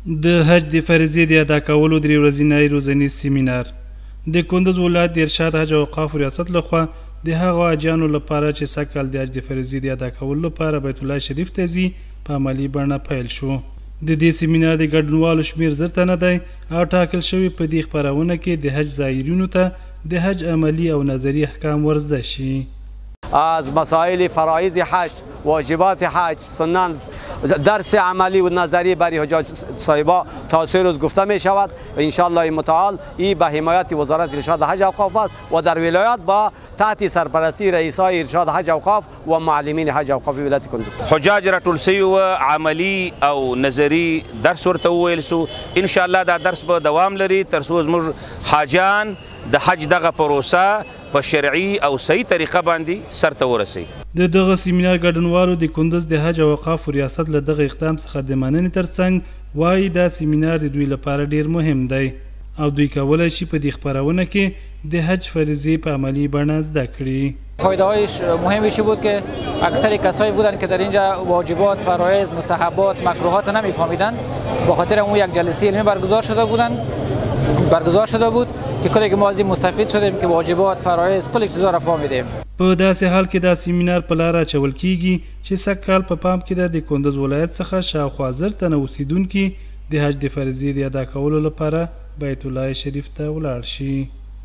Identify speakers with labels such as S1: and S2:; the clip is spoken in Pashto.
S1: د حج د فریضې د ادا کولو درې ورځنی روزنیز سیمینار د کندوز ولایت د ارشاد حج او اوقاف ریاست لخوا د هغو حاجیانو لپاره چې سږ کال د حج د فریضې د ادا کولو لپاره بیت الله شریف ته ځي په عملي بڼه پیل شو. د دې سیمینار د ګډونوالو شمیر 1000 تنه دی او ټاکل شوي په دې خپرونه کې د حج زایرینو ته د حج عملی او نظری احکام ورزده شي.
S2: از مسائل فرایض حج، واجبات حج، سنن، درس عملی و نظری برای حجاج صاحبا تا 3 روز گفته می شود و ان شاء الله متعال این به حمایت وزارت ارشاد حج اوقاف است و در ولایت با تحت سرپرستی رئیسای ارشاد حج اوقاف و معلمین حج اوقاف ولایت کندوز.
S3: حجاج راټول سوي و عملی او نظری درس ورته وویل سو. ان شاء الله دا درس به دوام لري تر څو زموږ حاجان د حج دغه پروسه په شرعي او صحیح طریقه باندې سرته ورسي.
S1: د دغه سیمینار ګډونوالو د کندوز د حج او اوقاف ریاست له دغه اقدام څخه د مننې ترڅنګ وایي دا سیمینار د دوی لپاره ډیر مهم دی او دوی کولی شي په دې خپرونه کې د حج فریضې په عملی بڼه زده کړي.
S4: فایده‌هایش مهمش بود که اکثر کسایی بودن که در اینجا واجبات، فرایض، مستحبات، مکروهات نمیفهمیدن. به خاطر اون یک جلسه علمی برگزار شده بود که کلی که ما از این مستفید شدیم که واجبات، فرایض، کلی چیزا را فهمیدیم.
S1: په داسې حال کې دا سیمینار په لاره اچول کیږي چې سږ کال په پام کې د کندوز ولایت څخه شاوخوا 1000 تنه اوسیدونکي د حج د فریضې د ادا کولو لپاره بیت الله شریف ته ولاړ شي.